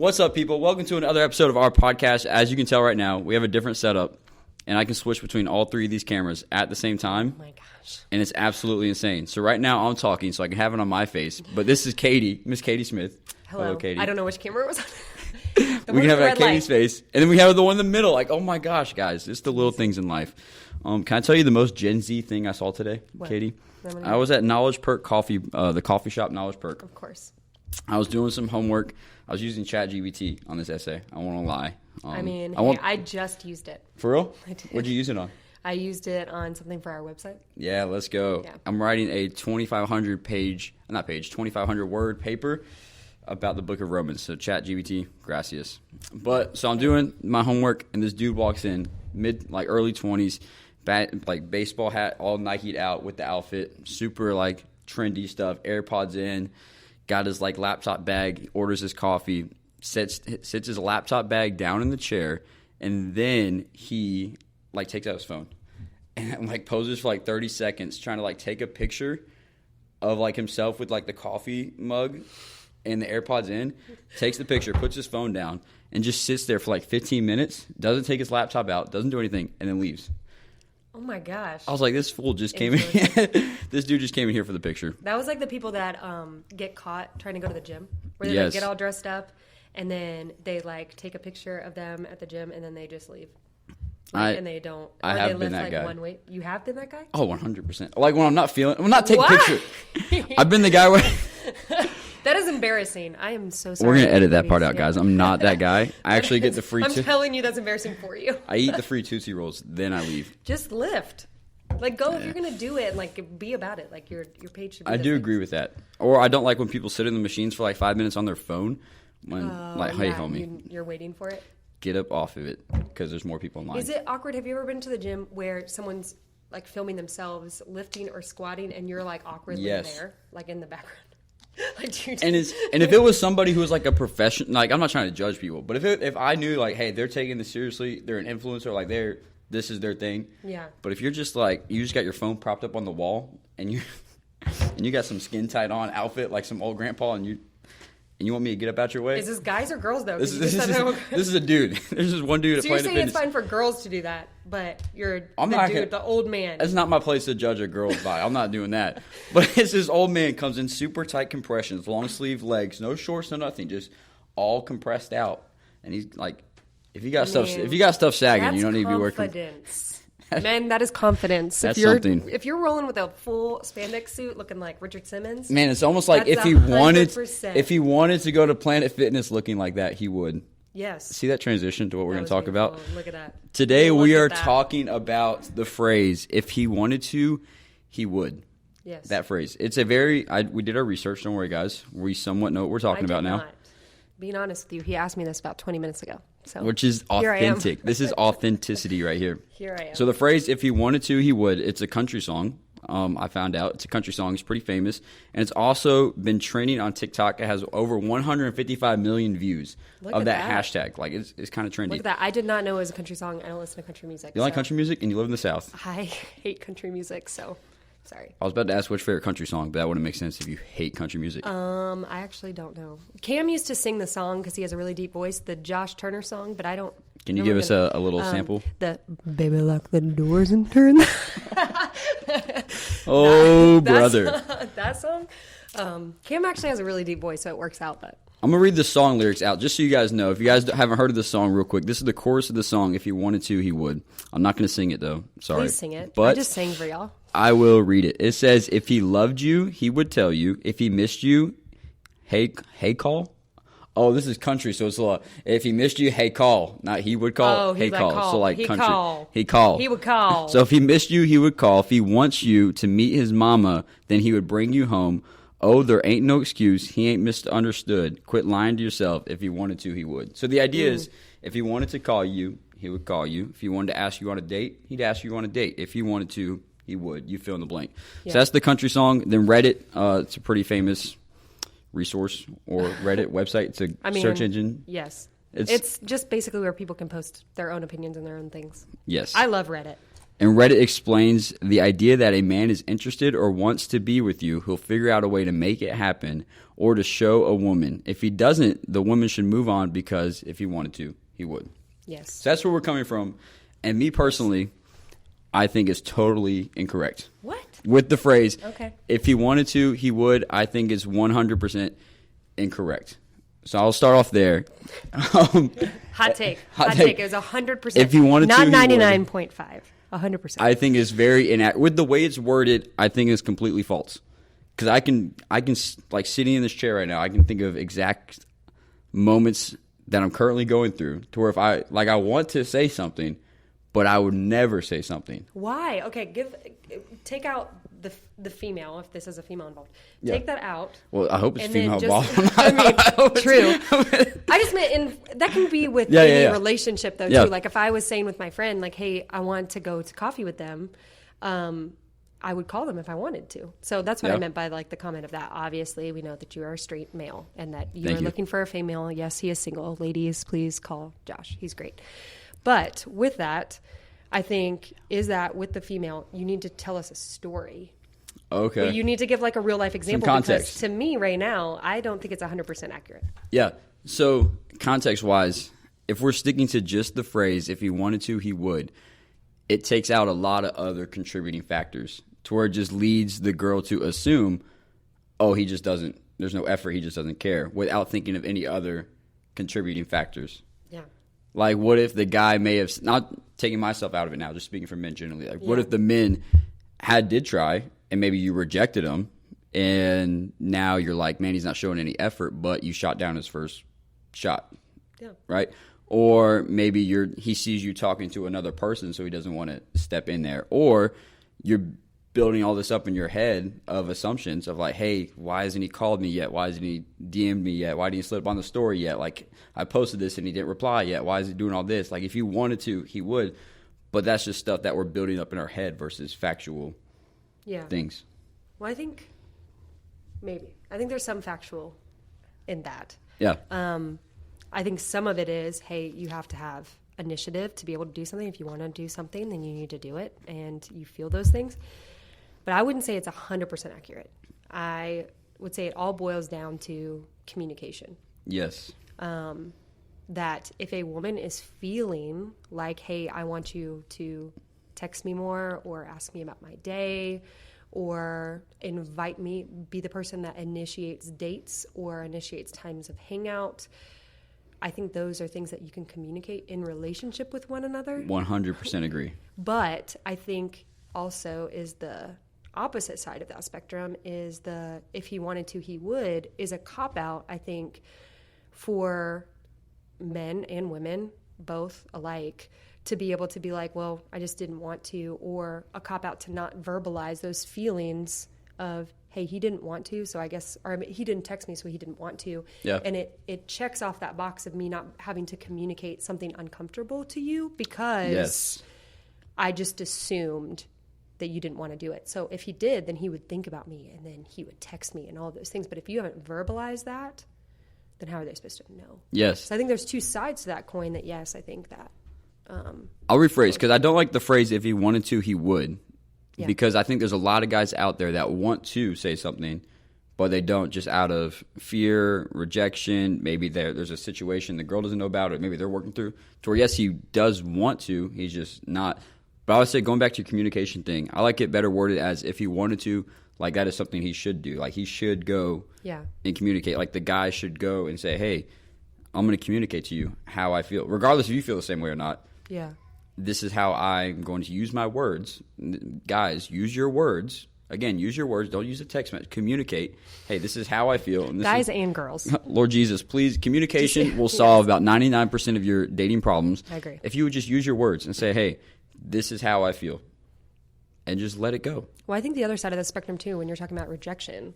What's up, people? Welcome to another episode of our podcast. As you can tell right now, we have a different setup, and I can switch between all three of these cameras at the same time. Oh my gosh. And it's absolutely insane. So right now I'm talking so I can have it on my face, but this is Katie, Miss Katie Smith. Hello, Katie. I don't know which camera it was on. We can have it at Katie's face, and then we have the one in the middle. Like, oh my gosh, guys, it's the little things in life. Can I tell you the most Gen Z thing I saw today, What? Katie? I was at Knowledge Perk Coffee, the coffee shop Knowledge Perk. Of course. I was doing some homework. I was using ChatGPT on this essay. I won't lie. I just used it. For real? I did. What'd you use it on? I used it on something for our website. Yeah, let's go. Yeah. I'm writing a 2,500 word paper about the book of Romans. So ChatGPT, gracias. So I'm doing my homework, and this dude walks in, early 20s, baseball hat, all Nike'd out with the outfit, super trendy stuff, AirPods in, got his laptop bag, orders his coffee, sits his laptop bag down in the chair, and then he takes out his phone and poses for 30 seconds trying to take a picture of himself with the coffee mug and the AirPods in, takes the picture, puts his phone down, and just sits there for 15 minutes, doesn't take his laptop out, doesn't do anything, and then leaves. Oh my gosh. I was like, this fool just came in. This dude just came in here for the picture. That was like the people that get caught trying to go to the gym, where they Yes. get all dressed up, and then they take a picture of them at the gym, and then they just leave. And they don't. I or have they been lift, that guy. One weight. You have been that guy? Oh, 100%. When I'm not feeling, I'm not taking Why? pictures. I've been the guy where. That is embarrassing. I am so sorry. We're going to edit that part out, guys. I'm not that guy. I actually get the free. I'm telling you, that's embarrassing for you. I eat the free Tootsie Rolls, then I leave. Just lift. Go if you're gonna do it, and be about it. Your page should be. I do agree with that. Or I don't like when people sit in the machines for 5 minutes on their phone. When hey, homie, you're waiting for it. Get up off of it because there's more people in line. Is it awkward? Have you ever been to the gym where someone's filming themselves lifting or squatting, and you're awkwardly there, in the background? And if it was somebody who was a professional, I'm not trying to judge people, but if I knew hey, they're taking this seriously, they're an influencer, this is their thing. Yeah. But if you're just you just got your phone propped up on the wall and you got some skin tight on outfit some old grandpa and you want me to get up out your way? Is this guys or girls though? This is a dude. There's just one dude. So you're saying it's fine for girls to do that, but the old man. That's not my place to judge a girl's body. I'm not doing that. But it's this old man comes in super tight compressions, long sleeve legs, no shorts, no nothing, just all compressed out, and he's if you got stuff sagging, you don't need to be working. Confidence. Man, that is confidence. That's something. If you're rolling with a full spandex suit looking like Richard Simmons, man, it's almost like if he 100%. wanted to go to Planet Fitness looking like that, he would. Yes. See that transition to what we're going to talk about? Look at that. Today we are talking about the phrase, if he wanted to, he would. Yes. That phrase. It's a we did our research, don't worry guys. We somewhat know what we're talking about now. Being honest with you, he asked me this about 20 minutes ago. So which is authentic. This is authenticity right here. Here I am. So the phrase, if he wanted to, he would. It's a country song. I found out. It's a country song. It's pretty famous. And it's also been trending on TikTok. It has over 155 million views of that hashtag. It's kind of trendy. Look at that. I did not know it was a country song. I don't listen to country music. You like country music and you live in the South? I hate country music, so sorry. I was about to ask which favorite country song, but that wouldn't make sense if you hate country music. I actually don't know. Cam used to sing the song because he has a really deep voice, the Josh Turner song, but I don't. Can you give us a little sample? The baby lock the doors and turn. Brother. That song. Cam actually has a really deep voice, so it works out. But I'm going to read the song lyrics out just so you guys know. If you guys haven't heard of the song real quick, this is the chorus of the song. If he wanted to, he would. I'm not going to sing it, though. Sorry. Please sing it. But I just sang for y'all. I will read it. It says, if he loved you, he would tell you. If he missed you, hey call. Oh, this is country, so it's a lot. If he missed you, hey call. Not he would call. Oh, hey he's call. So he country. Call. He call. He would call. So if he missed you, he would call. If he wants you to meet his mama, then he would bring you home. Oh, there ain't no excuse. He ain't misunderstood. Quit lying to yourself. If he wanted to, he would. So the idea is, if he wanted to call you, he would call you. If he wanted to ask you on a date, he'd ask you on a date. If he wanted to, he would. You fill in the blank. Yeah. So that's the country song. Then Reddit. It's a pretty famous resource or Reddit website. It's a search engine. Yes. It's just basically where people can post their own opinions and their own things. Yes. I love Reddit. And Reddit explains the idea that a man is interested or wants to be with you, he'll figure out a way to make it happen or to show a woman. If he doesn't, the woman should move on because if he wanted to, he would. Yes. So that's where we're coming from. And me personally, I think it's totally incorrect. What? With the phrase, okay, if he wanted to, he would, I think is 100% incorrect. So I'll start off there. Hot take. Hot take. It was 100%. If he wanted not to, not 99.5. 100%. I think it's very inaccurate. With the way it's worded, I think it's completely false. Because I can like sitting in this chair right now, I can think of exact moments that I'm currently going through to where if I want to say something, but I would never say something. Why? Okay, take out the female, if this is a female involved. Yeah. Take that out. Well, I hope it's female just, involved. I mean, true. I just meant that can be with any relationship, though, too. Like, if I was saying with my friend, like, hey, I want to go to coffee with them, I would call them if I wanted to. So that's what I meant by, like, the comment of that. Obviously, we know that you are a straight male and that you are looking for a female. Yes, he is single. Ladies, please call Josh. He's great. But with that, I think, is that with the female, you need to tell us a story. Okay. But you need to give like a real life example. Some context. Because to me right now, I don't think it's 100% accurate. Yeah. So context wise, if we're sticking to just the phrase, if he wanted to, he would, it takes out a lot of other contributing factors to where it just leads the girl to assume, oh, he just doesn't, there's no effort, he just doesn't care, without thinking of any other contributing factors. Yeah. Like, what if the guy may have, not taking myself out of it now, just speaking for men generally, like, what if the men did try, and maybe you rejected him, and now you're like, man, he's not showing any effort, but you shot down his first shot. Yeah. Right? Or maybe he sees you talking to another person, so he doesn't want to step in there. Or you're building all this up in your head of assumptions of like, hey, why hasn't he called me yet? Why hasn't he DM'd me yet? Why didn't he slip on the story yet? Like, I posted this and he didn't reply yet. Why is he doing all this? Like, if he wanted to, he would. But that's just stuff that we're building up in our head versus factual things. Well, I think there's some factual in that. Yeah. I think some of it is, hey, you have to have initiative to be able to do something. If you want to do something, then you need to do it, and you feel those things. But I wouldn't say it's 100% accurate. I would say it all boils down to communication. Yes. That if a woman is feeling like, hey, I want you to text me more or ask me about my day or invite me, be the person that initiates dates or initiates times of hangout, I think those are things that you can communicate in relationship with one another. 100% agree. But I think also is the opposite side of that spectrum is the if he wanted to, he would, is a cop-out, I think, for men and women, both alike, to be able to be like, well, I just didn't want to, or a cop-out to not verbalize those feelings of, hey, he didn't want to, so I guess, or he didn't text me, so he didn't want to. Yeah. And it checks off that box of me not having to communicate something uncomfortable to you because I just assumed that you didn't want to do it. So if he did, then he would think about me and then he would text me and all those things. But if you haven't verbalized that, then how are they supposed to know? Yes. So I think there's two sides to that coin that, yes, I think that. I'll rephrase because I don't like the phrase, if he wanted to, he would. Yeah. Because I think there's a lot of guys out there that want to say something, but they don't, just out of fear, rejection. Maybe there's a situation the girl doesn't know about it. Maybe they're working through. To where, yes, he does want to. He's just not. But I would say, going back to your communication thing, I like it better worded as if he wanted to, like that is something he should do. Like he should go and communicate. Like the guy should go and say, hey, I'm going to communicate to you how I feel, regardless if you feel the same way or not. Yeah. This is how I'm going to use my words. Guys, use your words. Again, use your words. Don't use a text message. Communicate. Hey, this is how I feel. And guys and girls. Lord Jesus, please, communication will solve about 99% of your dating problems. I agree. If you would just use your words and say, hey, this is how I feel. And just let it go. Well, I think the other side of the spectrum, too, when you're talking about rejection,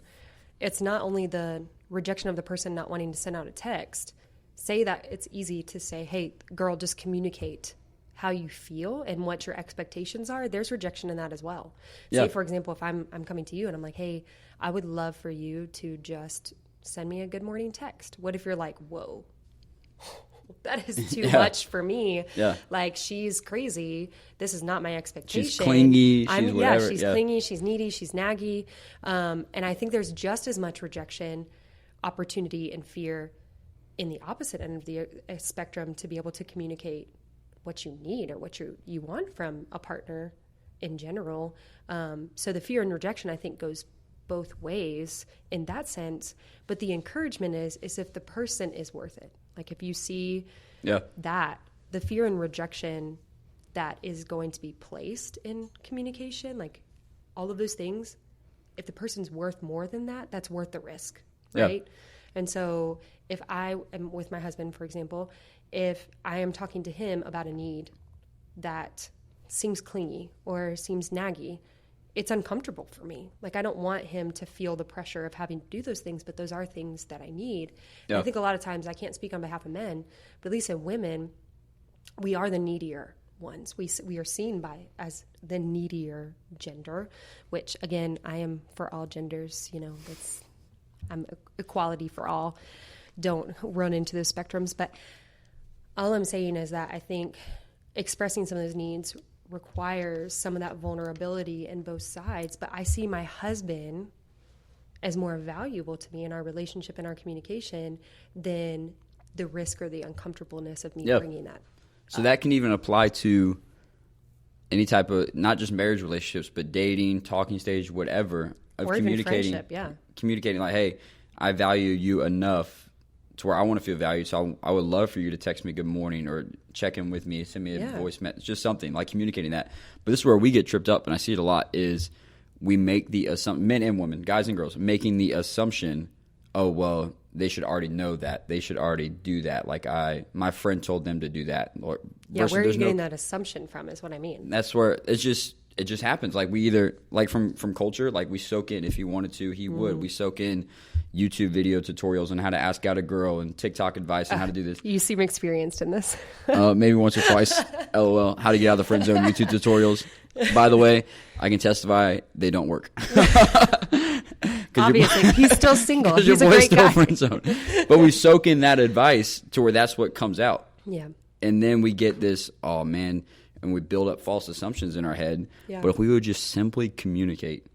it's not only the rejection of the person not wanting to send out a text. Say that it's easy to say, hey, girl, just communicate how you feel and what your expectations are. There's rejection in that as well. Say, for example, if I'm coming to you and I'm like, hey, I would love for you to just send me a good morning text. What if you're like, whoa, that is too much for me. Yeah. Like, she's crazy. This is not my expectation. She's clingy. She's whatever. Yeah, she's clingy. She's needy. She's naggy. And I think there's just as much rejection, opportunity, and fear in the opposite end of the spectrum to be able to communicate what you need or what you want from a partner in general. So the fear and rejection, I think, goes both ways in that sense. But the encouragement is if the person is worth it. Like, if you see that, the fear and rejection that is going to be placed in communication, like all of those things, if the person's worth more than that, that's worth the risk, right? Yeah. And so if I am with my husband, for example, if I am talking to him about a need that seems clingy or seems naggy, it's uncomfortable for me. Like, I don't want him to feel the pressure of having to do those things, but those are things that I need. Yeah. And I think a lot of times, I can't speak on behalf of men, but at least in women, we are the needier ones. We are seen as the needier gender, which, again, I am for all genders. I'm equality for all. Don't run into those spectrums. But all I'm saying is that I think expressing some of those needs requires some of that vulnerability in both sides. But I see my husband as more valuable to me in our relationship and our communication than the risk or the uncomfortableness of me bringing that. So that can even apply to any type of, not just marriage relationships, but dating, talking stage, whatever, of or communicating. Even friendship, communicating like, hey, I value you enough to where I want to feel valued. So I would love for you to text me good morning or check in with me, send me a voice message, just something like communicating that. But this is where we get tripped up, and I see it a lot, is we make the assumption, men and women, guys and girls, making the assumption, oh, well, they should already know that. They should already do that. Like, my friend told them to do that. Or, where are you getting that assumption from is what I mean. That's where it just happens. Like, we either, like from culture, like we soak in, if he wanted to, he would. We soak in YouTube video tutorials on how to ask out a girl and TikTok advice on how to do this. You seem experienced in this. Maybe once or twice. LOL. How to get out of the friend zone YouTube tutorials. By the way, I can testify they don't work. Obviously, he's still single. He's your a boy's great still guy. Friend zone. But we soak in that advice to where that's what comes out. Yeah. And then we get this, oh man, and we build up false assumptions in our head. Yeah. But if we would just simply communicate,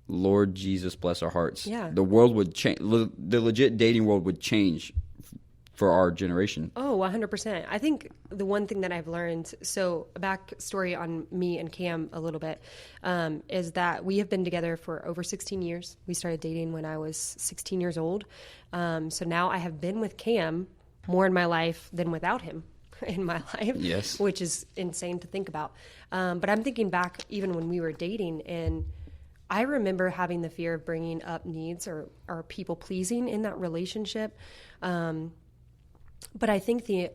Lord Jesus, bless our hearts. Yeah. The world would change. The legit dating world would change for our generation. Oh, 100%. I think the one thing that I've learned, so a backstory on me and Cam a little bit, is that we have been together for over 16 years. We started dating when I was 16 years old. So now I have been with Cam more in my life than without him in my life, yes, which is insane to think about. But I'm thinking back even when we were dating, and I remember having the fear of bringing up needs or people pleasing in that relationship. But I think the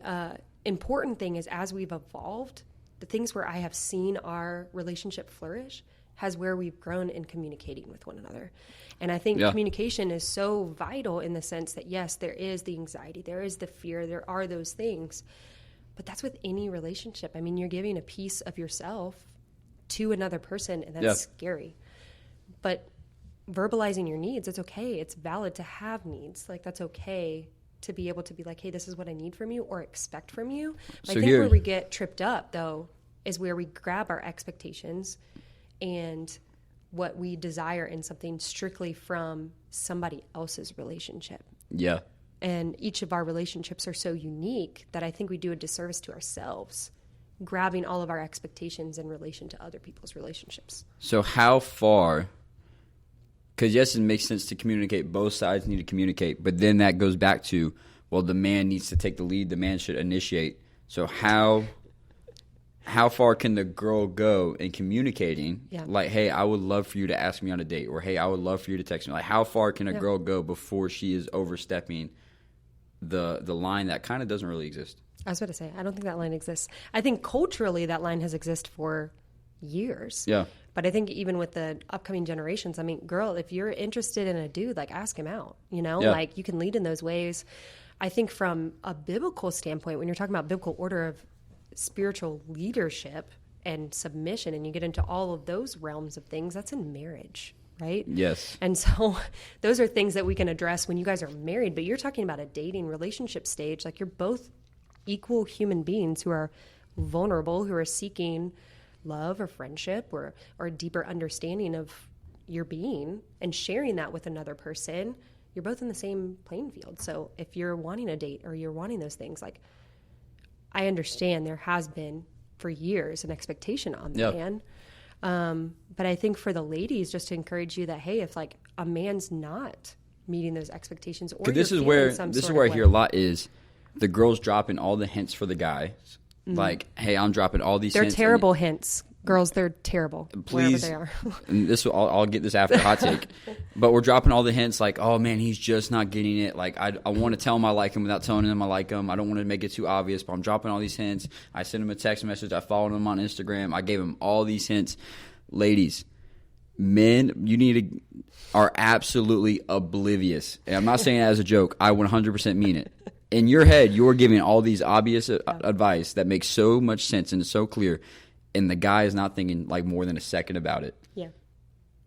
important thing is, as we've evolved, the things where I have seen our relationship flourish has where we've grown in communicating with one another. And I think communication is so vital in the sense that, yes, there is the anxiety, there is the fear, there are those things. But that's with any relationship. I mean, you're giving a piece of yourself to another person, and that's scary. But verbalizing your needs, it's okay. It's valid to have needs. Like, that's okay to be able to be like, hey, this is what I need from you or expect from you. So I think where we get tripped up, though, is where we grab our expectations and what we desire in something strictly from somebody else's relationship. Yeah. And each of our relationships are so unique that I think we do a disservice to ourselves, grabbing all of our expectations in relation to other people's relationships. So how far... Because, yes, it makes sense to communicate. Both sides need to communicate. But then that goes back to, well, the man needs to take the lead. The man should initiate. So how far can the girl go in communicating? Yeah. Like, hey, I would love for you to ask me on a date. Or, hey, I would love for you to text me. Like, how far can a girl go before she is overstepping the line that kind of doesn't really exist? I was about to say, I don't think that line exists. I think culturally that line has existed for years. Yeah. But I think even with the upcoming generations, I mean, girl, if you're interested in a dude, like, ask him out, like, you can lead in those ways. I think from a biblical standpoint, when you're talking about biblical order of spiritual leadership and submission, and you get into all of those realms of things, that's in marriage, right? Yes. And so those are things that we can address when you guys are married, but you're talking about a dating relationship stage. Like, you're both equal human beings who are vulnerable, who are seeking love or friendship or a deeper understanding of your being and sharing that with another person, you're both in the same playing field. So if you're wanting a date or you're wanting those things, like, I understand there has been for years an expectation on the man. But I think for the ladies, just to encourage you that, hey, if like a man's not meeting those expectations, or this is where I hear a lot is the girls dropping all the hints for the guy. Like, hey, I'm dropping all these hints. They're terrible hints. Girls, they're terrible. Please, wherever they are. And this, I'll get this after hot take. But we're dropping all the hints like, oh, man, he's just not getting it. Like, I want to tell him I like him without telling him I like him. I don't want to make it too obvious, but I'm dropping all these hints. I sent him a text message. I followed him on Instagram. I gave him all these hints. Ladies, men, are absolutely oblivious. And I'm not saying that as a joke. I 100% mean it. In your head, you're giving all these obvious advice that makes so much sense and is so clear, and the guy is not thinking like more than a second about it. Yeah.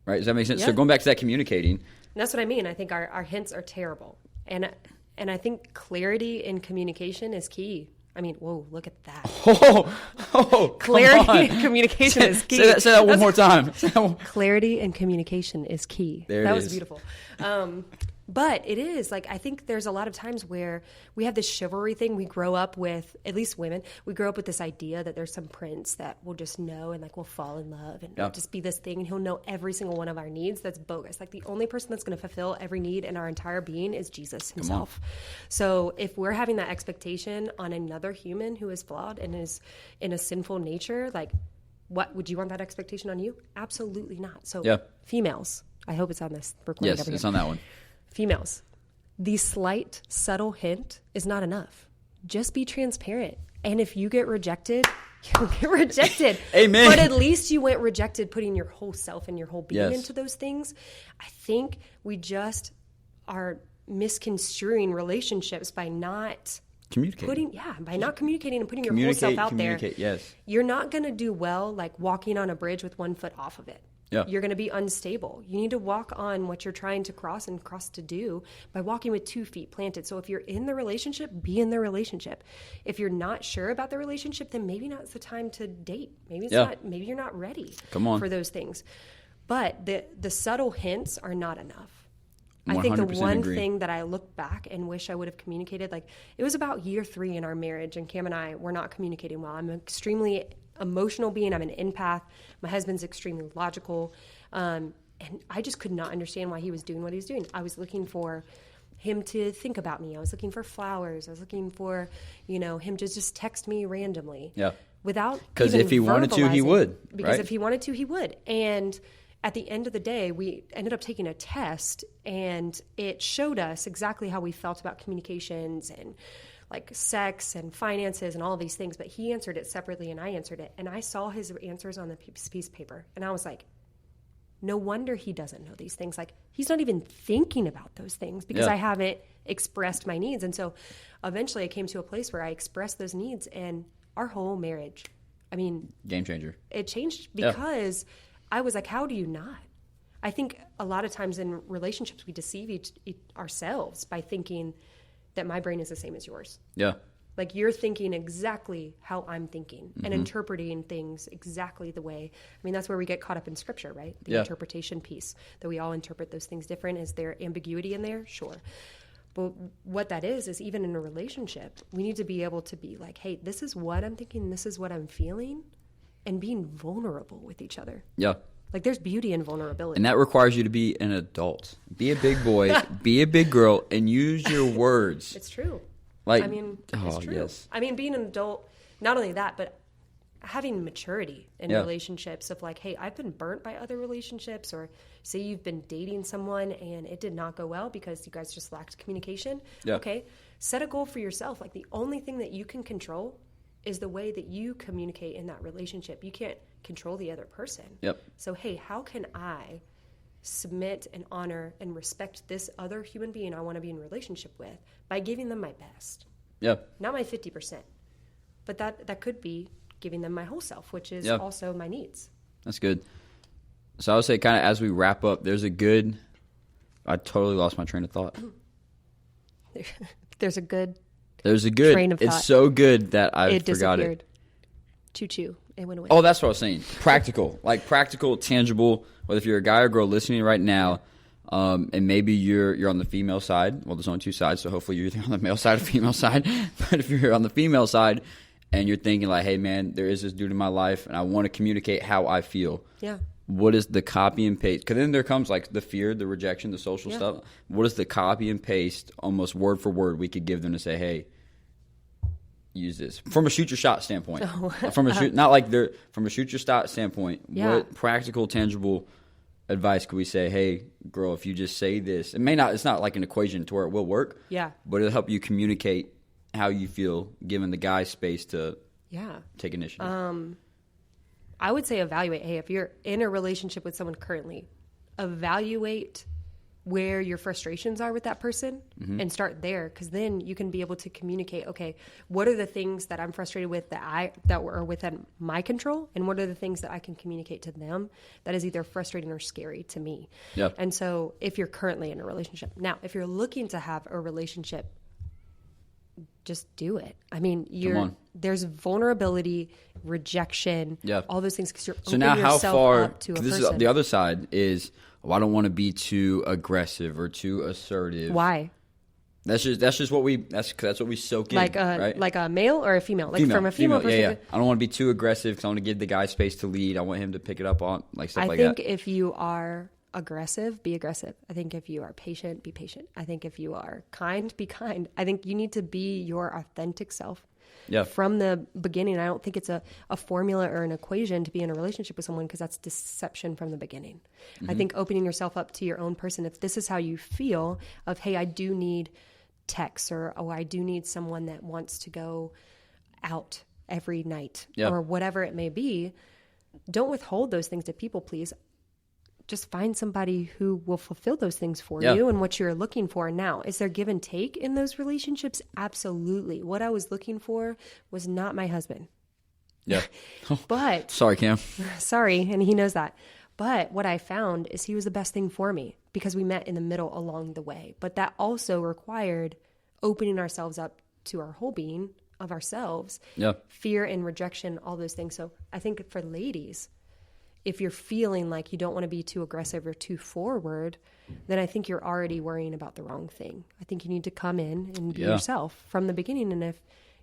Right? Does that make sense? Yeah. So going back to that communicating. And that's what I mean. I think our hints are terrible. And I think clarity in communication is key. I mean, whoa, look at that. Clarity in communication is key. Say that one more time. Clarity in communication is key. There it is. That was beautiful. But it is, like, I think there's a lot of times where we have this chivalry thing. We grow up with, at least women, we grow up with this idea that there's some prince that will just know and, like, will fall in love and it'll just be this thing and he'll know every single one of our needs. That's bogus. Like, the only person that's going to fulfill every need in our entire being is Jesus himself. So if we're having that expectation on another human who is flawed and is in a sinful nature, like, what would you want that expectation on you? Absolutely not. So females, I hope it's on this recording. Yes, it's on that one. Females, the slight, subtle hint is not enough. Just be transparent. And if you get rejected, you'll get rejected. Amen. But at least you went rejected putting your whole self and your whole being into those things. I think we just are misconstruing relationships by not communicating. Not communicating and putting your whole self out there. Yes. You're not going to do well like walking on a bridge with one foot off of it. Yeah. You're going to be unstable. You need to walk on what you're trying to cross to do by walking with 2 feet planted. So if you're in the relationship, be in the relationship. If you're not sure about the relationship, then maybe now's the time to date. Maybe it's not. Maybe you're not ready for those things. But the subtle hints are not enough. I think the one thing that I look back and wish I would have communicated, like, it was about year 3 in our marriage, and Cam and I were not communicating well. I'm an extremely emotional being. I'm an empath. My husband's extremely logical. And I just could not understand why he was doing what he was doing. I was looking for him to think about me. I was looking for flowers. I was looking for, him to just text me randomly. Yeah. Without Because if he wanted to, he would. Because if he wanted to, he would. And at the end of the day, we ended up taking a test, and it showed us exactly how we felt about communications and like sex and finances and all of these things. But he answered it separately and I answered it. And I saw his answers on the piece of paper. And I was like, no wonder he doesn't know these things. Like, he's not even thinking about those things because I haven't expressed my needs. And so eventually I came to a place where I expressed those needs, and our whole marriage, I mean, game changer. It changed because I was like, how do you not? I think a lot of times in relationships we deceive ourselves by thinking that my brain is the same as yours. Yeah. Like, you're thinking exactly how I'm thinking and interpreting things exactly the way. I mean, that's where we get caught up in scripture, right? The interpretation piece, that we all interpret those things different. Is there ambiguity in there? Sure. But what that is even in a relationship, we need to be able to be like, hey, this is what I'm thinking, this is what I'm feeling, and being vulnerable with each other. Yeah. Like, there's beauty in vulnerability. And that requires you to be an adult. Be a big boy, be a big girl, and use your words. It's true. Like, I mean, it's true. Yes. I mean, being an adult, not only that, but having maturity in relationships of like, hey, I've been burnt by other relationships, or say you've been dating someone and it did not go well because you guys just lacked communication. Yeah. Okay. Set a goal for yourself. Like, the only thing that you can control is the way that you communicate in that relationship. You can't control the other person. Yep. So, hey, how can I submit and honor and respect this other human being I want to be in relationship with by giving them my best? Yep. Not my 50%. But that could be giving them my whole self, which is also my needs. That's good. So I would say, kind of as we wrap up, I totally lost my train of thought. There's a good There's a good train of thought. It's so good that I forgot it. Choo-choo. It went away. Oh, that's what I was saying. Practical. Like practical, tangible. Whether if you're a guy or girl listening right now, and maybe you're on the female side. Well, there's only two sides, so hopefully you're either on the male side or female side. But if you're on the female side and you're thinking like, hey, man, there is this dude in my life, and I want to communicate how I feel. Yeah. What is the copy and paste? Because then there comes like the fear, the rejection, the social stuff. What is the copy and paste, almost word for word, we could give them to say, hey, use this from a shoot your shot standpoint. From a shoot, not like they're from a shoot your shot standpoint. Yeah. What practical, tangible advice could we say? Hey, girl, if you just say this, it may not. It's not like an equation to where it will work. Yeah. But it'll help you communicate how you feel, giving the guy space to take initiative. I would say evaluate. Hey, if you're in a relationship with someone currently, evaluate where your frustrations are with that person and start there, because then you can be able to communicate, okay, what are the things that I'm frustrated with that are within my control, and what are the things that I can communicate to them that is either frustrating or scary to me. Yeah. And so if you're currently in a relationship. Now, if you're looking to have a relationship, just do it. I mean, there's vulnerability, rejection, all those things, because you're opening yourself up to a person. This is the other side is, I don't want to be too aggressive or too assertive. Why? That's just what we soak in, right? Like a male or a female? Like from a female perspective? Yeah. I don't want to be too aggressive because I want to give the guy space to lead. I want him to pick it up on stuff like that. I think if you are aggressive, be aggressive. I think if you are patient, be patient. I think if you are kind, be kind. I think you need to be your authentic self. Yeah. From the beginning. I don't think it's a formula or an equation to be in a relationship with someone, because that's deception from the beginning. I think opening yourself up to your own person, if this is how you feel of, hey, I do need texts, or, oh, I do need someone that wants to go out every night, or whatever it may be, don't withhold those things to people please. Just find somebody who will fulfill those things for you and what you're looking for. Now, is there give and take in those relationships? Absolutely. What I was looking for was not my husband. Yeah. But sorry, Cam. Sorry, and he knows that. But what I found is he was the best thing for me, because we met in the middle along the way. But that also required opening ourselves up to our whole being of ourselves, fear and rejection, all those things. So I think for ladies, if you're feeling like you don't want to be too aggressive or too forward, then I think you're already worrying about the wrong thing. I think you need to come in and be yourself from the beginning. And if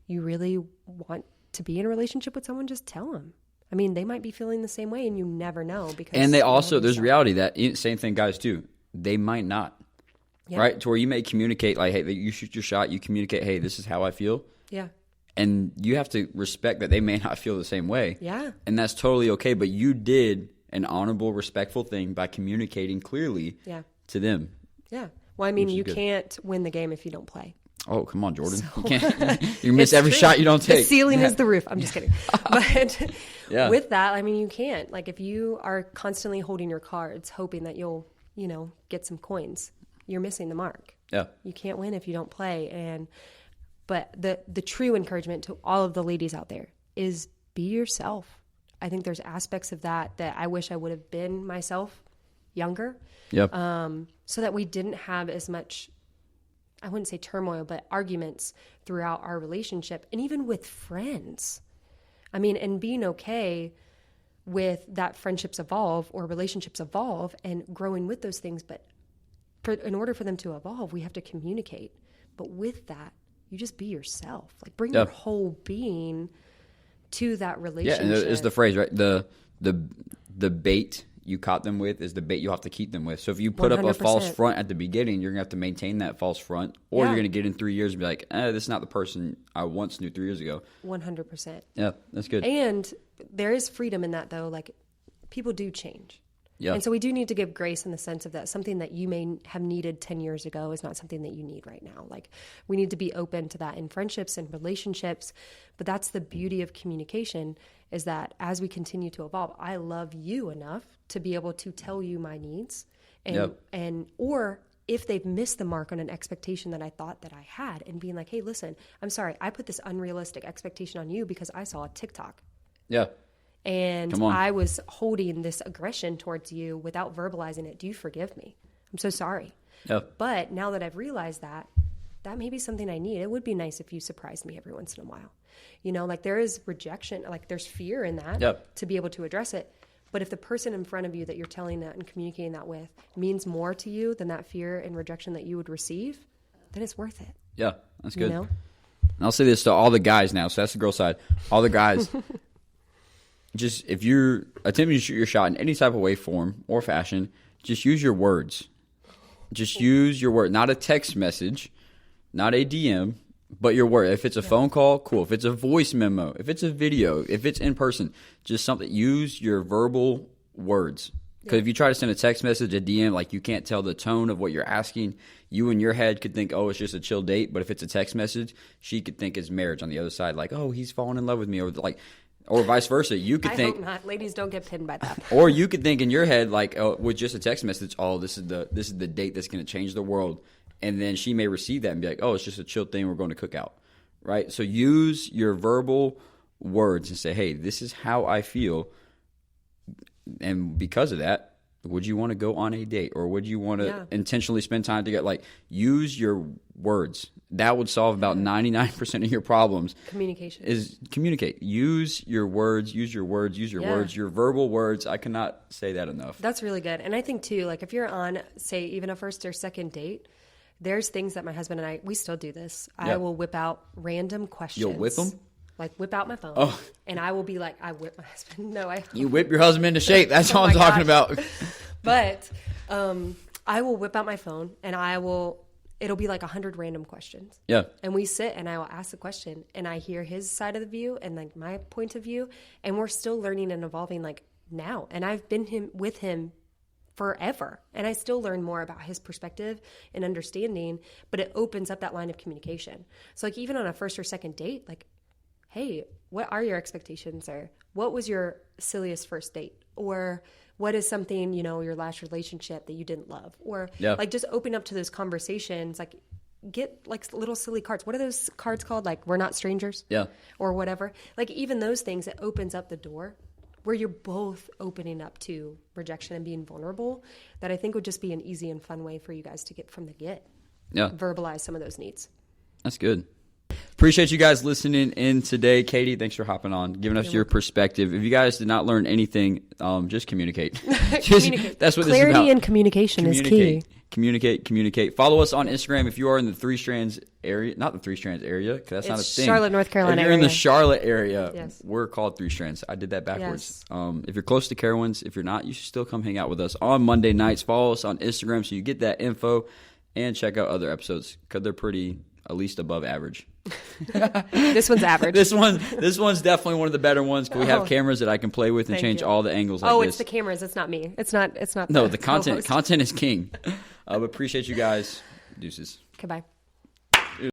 you really want to be in a relationship with someone, just tell them. I mean, they might be feeling the same way, and you never know. And they also, there's reality that same thing guys do. They might not, right? To where you may communicate like, hey, you shoot your shot, you communicate, hey, this is how I feel. Yeah. And you have to respect that they may not feel the same way. Yeah. And that's totally okay. But you did an honorable, respectful thing by communicating clearly to them. Yeah. Well, I mean, you can't win the game if you don't play. Oh, come on, Jordan. You can't. You miss every shot you don't take. The ceiling is the roof. I'm just kidding. But with that, I mean, you can't. Like, if you are constantly holding your cards, hoping that you'll, get some coins, you're missing the mark. Yeah. You can't win if you don't play. But the true encouragement to all of the ladies out there is be yourself. I think there's aspects of that I wish I would have been myself younger. Yep. So that we didn't have as much, I wouldn't say turmoil, but arguments throughout our relationship, and even with friends. I mean, and being okay with that friendships evolve or relationships evolve and growing with those things. But in order for them to evolve, we have to communicate. But with that, you just be yourself. Like, bring your whole being to that relationship. Yeah, and there's the phrase, right? The bait you caught them with is the bait you have to keep them with. So if you put 100%. Up a false front at the beginning, you're going to have to maintain that false front, or you're going to get in 3 years and be like, this is not the person I once knew 3 years ago. 100%. Yeah, that's good. And there is freedom in that, though. Like, people do change. Yeah. And so we do need to give grace in the sense of that something that you may have needed 10 years ago is not something that you need right now. Like, we need to be open to that in friendships and relationships. But that's the beauty of communication, is that as we continue to evolve, I love you enough to be able to tell you my needs or if they've missed the mark on an expectation that I thought that I had, and being like, hey, listen, I'm sorry, I put this unrealistic expectation on you because I saw a TikTok. Yeah. And I was holding this aggression towards you without verbalizing it. Do you forgive me? I'm so sorry. Yep. But now that I've realized that, that may be something I need. It would be nice if you surprised me every once in a while. You know, like there is rejection, like there's fear in that to be able to address it. But if the person in front of you that you're telling that and communicating that with means more to you than that fear and rejection that you would receive, then it's worth it. Yeah, that's good. You know? And I'll say this to all the guys now. So that's the girl side. All the guys, just if you're attempting to shoot your shot in any type of way, form, or fashion, just use your words. Just use your word. Not a text message, not a DM, but your word. If it's a phone call, cool. If it's a voice memo, if it's a video, if it's in person, just something. Use your verbal words. Because if you try to send a text message, a DM, like you can't tell the tone of what you're asking. You in your head could think, oh, it's just a chill date. But if it's a text message, she could think it's marriage on the other side. Like, oh, he's falling in love with me. Or vice versa. You could think. I hope not. Ladies, don't get pinned by that. Or you could think in your head, like, oh, with just a text message, oh, this is the date that's going to change the world. And then she may receive that and be like, oh, it's just a chill thing. We're going to cook out. Right? So use your verbal words and say, hey, this is how I feel. And because of that, would you want to go on a date, or would you want to intentionally spend time together? Like, use your words. That would solve about 99% of your problems. Communication. Is communicate. Use your words. Use your words. Use your words. Your verbal words. I cannot say that enough. That's really good. And I think, too, like if you're on, say, even a first or second date, there's things that my husband and I, we still do this. I will whip out random questions. You'll whip them? Like whip out my phone, and I will be like, I whip my husband. No, you whip your husband into shape. That's all I'm talking about. But I will whip out my phone, and it'll be like 100 random questions. Yeah. And we sit, and I will ask the question, and I hear his side of the view and like my point of view, and we're still learning and evolving like now. And I've been with him forever, and I still learn more about his perspective and understanding, but it opens up that line of communication. So like even on a first or second date, like, hey, what are your expectations, or what was your silliest first date, or what is something, your last relationship that you didn't love, or like just open up to those conversations, like get like little silly cards. What are those cards called? Like, we're not strangers, or whatever. Like even those things, it opens up the door where you're both opening up to rejection and being vulnerable, that I think would just be an easy and fun way for you guys to get from the get. Verbalize some of those needs. That's good. Appreciate you guys listening in today. Katie, thanks for hopping on, giving us your perspective. If you guys did not learn anything, just communicate. Communicate. That's what Clarity this is about. and communication is key. Communicate. Follow us on Instagram if you are in the Three Strands area. Not the Three Strands area, because that's not a thing. Charlotte, North Carolina area. If you're in the Charlotte area, yes. We're called Three Strands. I did that backwards. Yes. If you're close to Carowinds, if you're not, you should still come hang out with us on Monday nights. Follow us on Instagram so you get that info, and check out other episodes because they're pretty, at least above average. This one's average. This one's definitely one of the better ones because we have cameras that I can play with and change all the angles. Like it's the cameras. It's not me. It's not. No, the content. Content is king. But appreciate you guys. Deuces. Goodbye.